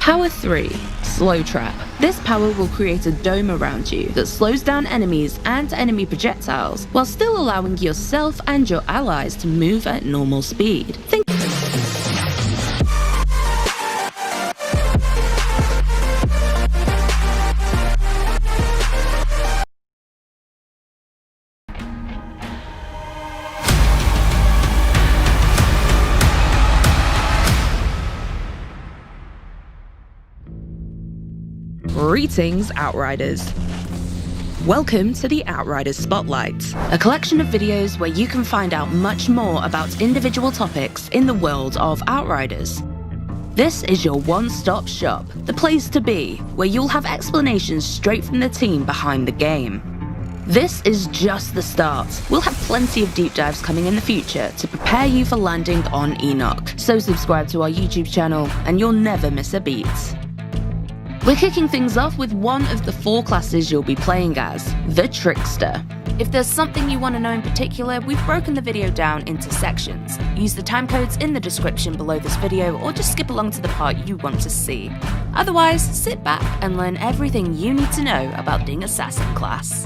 Power 3. Slow Trap. This power will create a dome around you that slows down enemies and enemy projectiles while still allowing yourself and your allies to move at normal speed. Greetings, Outriders. Welcome to the Outriders Spotlight, a collection of videos where you can find out much more about individual topics in the world of Outriders. This is your one-stop shop, the place to be, where you'll have explanations straight from the team behind the game. This is just the start. We'll have plenty of deep dives coming in the future to prepare you for landing on Enoch, so subscribe to our YouTube channel and you'll never miss a beat. We're kicking things off with one of the 4 classes you'll be playing as, the Trickster. If there's something you want to know in particular, we've broken the video down into sections. Use the timecodes in the description below this video or just skip along to the part you want to see. Otherwise, sit back and learn everything you need to know about the Assassin class.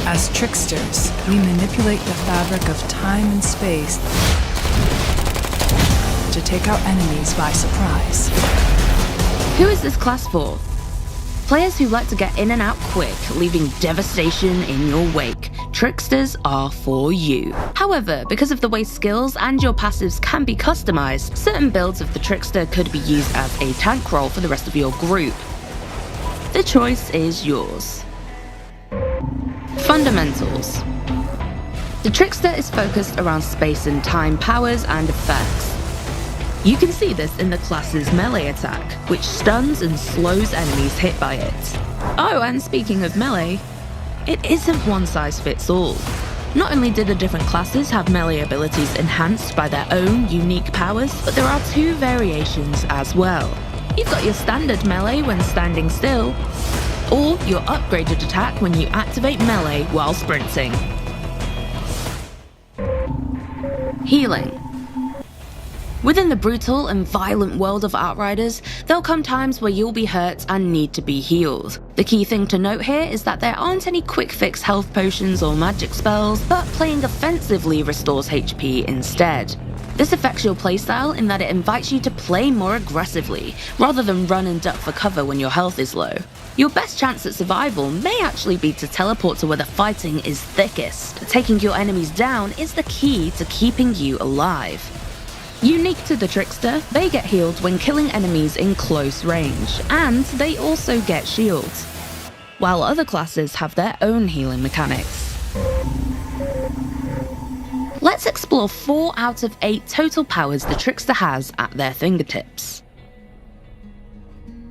As Tricksters, we manipulate the fabric of time and space to take out enemies by surprise. Who is this class for? Players who like to get in and out quick, leaving devastation in your wake. Tricksters are for you. However, because of the way skills and your passives can be customized, certain builds of the Trickster could be used as a tank role for the rest of your group. The choice is yours. Fundamentals. The Trickster is focused around space and time powers and effects. You can see this in the class's melee attack, which stuns and slows enemies hit by it. Oh, and speaking of melee, it isn't one size fits all. Not only do the different classes have melee abilities enhanced by their own unique powers, but there are 2 variations as well. You've got your standard melee when standing still, or your upgraded attack when you activate melee while sprinting. Healing. Within the brutal and violent world of Outriders, there'll come times where you'll be hurt and need to be healed. The key thing to note here is that there aren't any quick fix health potions or magic spells, but playing offensively restores HP instead. This affects your playstyle in that it invites you to play more aggressively, rather than run and duck for cover when your health is low. Your best chance at survival may actually be to teleport to where the fighting is thickest. Taking your enemies down is the key to keeping you alive. Unique to the Trickster, they get healed when killing enemies in close range, and they also get shields, while other classes have their own healing mechanics. Let's explore 4 out of 8 total powers the Trickster has at their fingertips.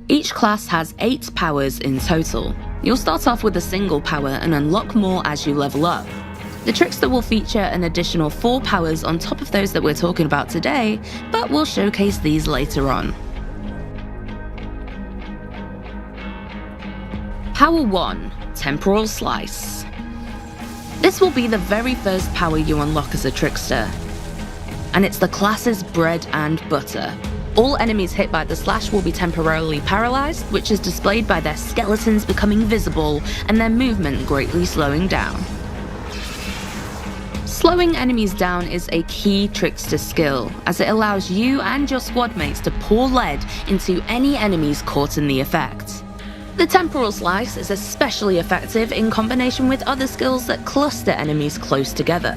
Each class has 8 powers in total. You'll start off with a single power and unlock more as you level up. The Trickster will feature an additional 4 powers on top of those that we're talking about today, but we'll showcase these later on. Power 1. Temporal Slice. This will be the very first power you unlock as a Trickster, and it's the class's bread and butter. All enemies hit by the slash will be temporarily paralyzed, which is displayed by their skeletons becoming visible and their movement greatly slowing down. Slowing enemies down is a key Trickster skill, as it allows you and your squad mates to pour lead into any enemies caught in the effect. The Temporal Slice is especially effective in combination with other skills that cluster enemies close together.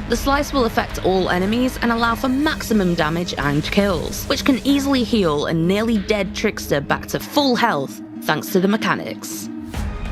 The slice will affect all enemies and allow for maximum damage and kills, which can easily heal a nearly dead Trickster back to full health thanks to the mechanics.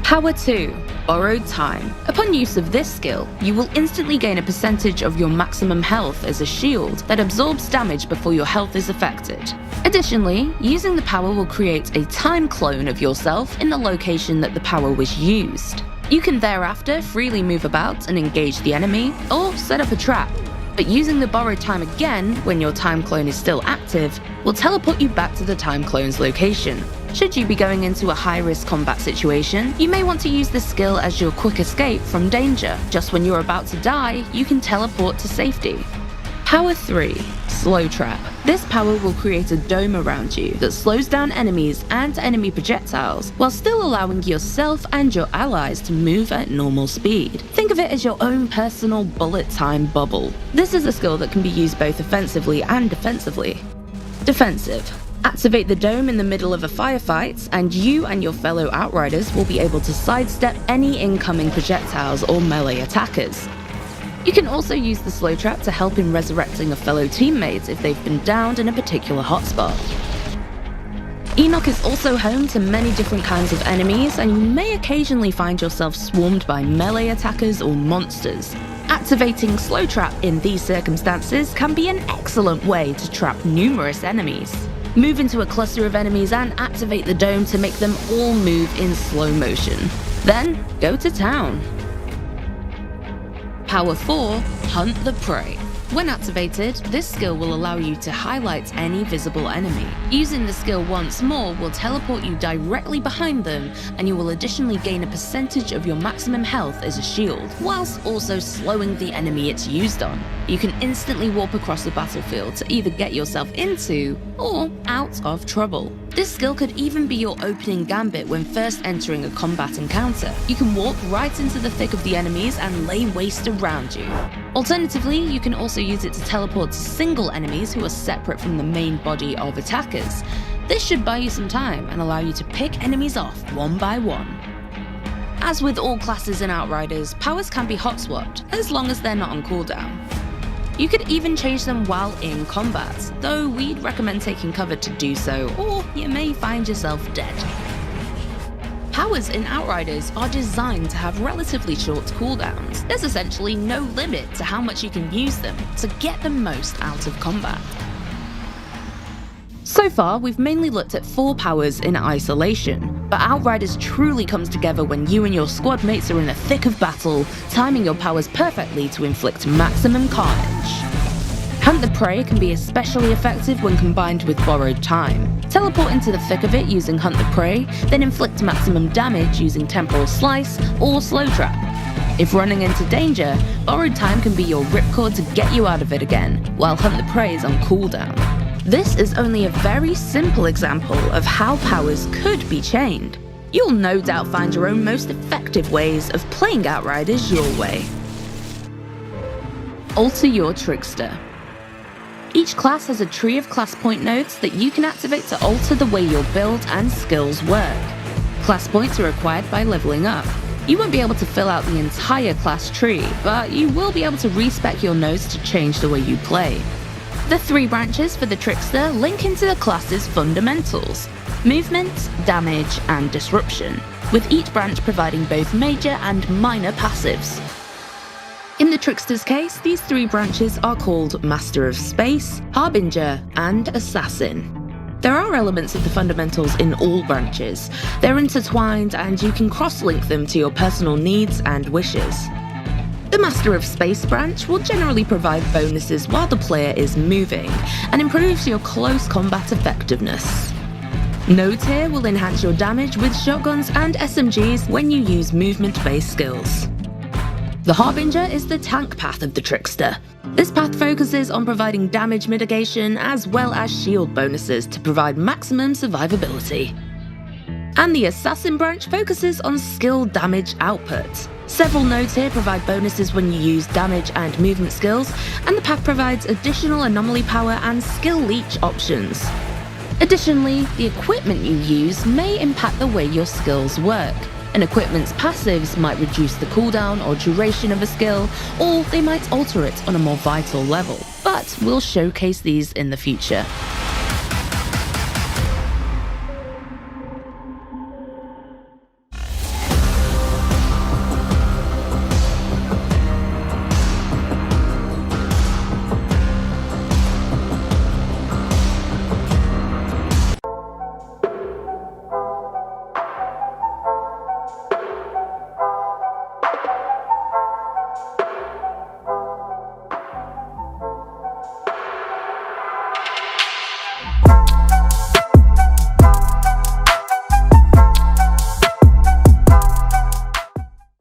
Power 2. Borrowed Time. Upon use of this skill, you will instantly gain a percentage of your maximum health as a shield that absorbs damage before your health is affected. Additionally, using the power will create a time clone of yourself in the location that the power was used. You can thereafter freely move about and engage the enemy, or set up a trap. But using the borrowed time again when your time clone is still active will teleport you back to the time clone's location. Should you be going into a high-risk combat situation, you may want to use this skill as your quick escape from danger. Just when you're about to die, you can teleport to safety. Power 3. Slow Trap. This power will create a dome around you that slows down enemies and enemy projectiles while still allowing yourself and your allies to move at normal speed. Think of it as your own personal bullet time bubble. This is a skill that can be used both offensively and defensively. Defensive. Activate the dome in the middle of a firefight, and you and your fellow Outriders will be able to sidestep any incoming projectiles or melee attackers. You can also use the slow trap to help in resurrecting a fellow teammate if they've been downed in a particular hotspot. Enoch is also home to many different kinds of enemies, and you may occasionally find yourself swarmed by melee attackers or monsters. Activating slow trap in these circumstances can be an excellent way to trap numerous enemies. Move into a cluster of enemies and activate the dome to make them all move in slow motion. Then, go to town. Power 4. Hunt the Prey. When activated, this skill will allow you to highlight any visible enemy. Using the skill once more will teleport you directly behind them, and you will additionally gain a percentage of your maximum health as a shield, whilst also slowing the enemy it's used on. You can instantly warp across the battlefield to either get yourself into or out of trouble. This skill could even be your opening gambit when first entering a combat encounter. You can walk right into the thick of the enemies and lay waste around you. Alternatively, you can also use it to teleport to single enemies who are separate from the main body of attackers. This should buy you some time and allow you to pick enemies off one by one. As with all classes in Outriders, powers can be hot swapped, as long as they're not on cooldown. You could even change them while in combat, though we'd recommend taking cover to do so, or you may find yourself dead. Powers in Outriders are designed to have relatively short cooldowns. There's essentially no limit to how much you can use them to get the most out of combat. So far, we've mainly looked at 4 powers in isolation, but Outriders truly comes together when you and your squad mates are in the thick of battle, timing your powers perfectly to inflict maximum carnage. Hunt the Prey can be especially effective when combined with Borrowed Time. Teleport into the thick of it using Hunt the Prey, then inflict maximum damage using Temporal Slice or Slow Trap. If running into danger, Borrowed Time can be your ripcord to get you out of it again, while Hunt the Prey is on cooldown. This is only a very simple example of how powers could be chained. You'll no doubt find your own most effective ways of playing Outriders your way. Alter your Trickster. Each class has a tree of class point nodes that you can activate to alter the way your build and skills work. Class points are acquired by leveling up. You won't be able to fill out the entire class tree, but you will be able to respec your nodes to change the way you play. The 3 branches for the Trickster link into the class's fundamentals: movement, damage, and disruption, with each branch providing both major and minor passives. In the Trickster's case, these 3 branches are called Master of Space, Harbinger, and Assassin. There are elements of the fundamentals in all branches. They're intertwined, and you can cross-link them to your personal needs and wishes. The Master of Space branch will generally provide bonuses while the player is moving, and improves your close combat effectiveness. Nodes here will enhance your damage with shotguns and SMGs when you use movement-based skills. The Harbinger is the tank path of the Trickster. This path focuses on providing damage mitigation as well as shield bonuses to provide maximum survivability. And the Assassin branch focuses on skill damage output. Several nodes here provide bonuses when you use damage and movement skills, and the path provides additional anomaly power and skill leech options. Additionally, the equipment you use may impact the way your skills work. An equipment's passives might reduce the cooldown or duration of a skill, or they might alter it on a more vital level, but we'll showcase these in the future.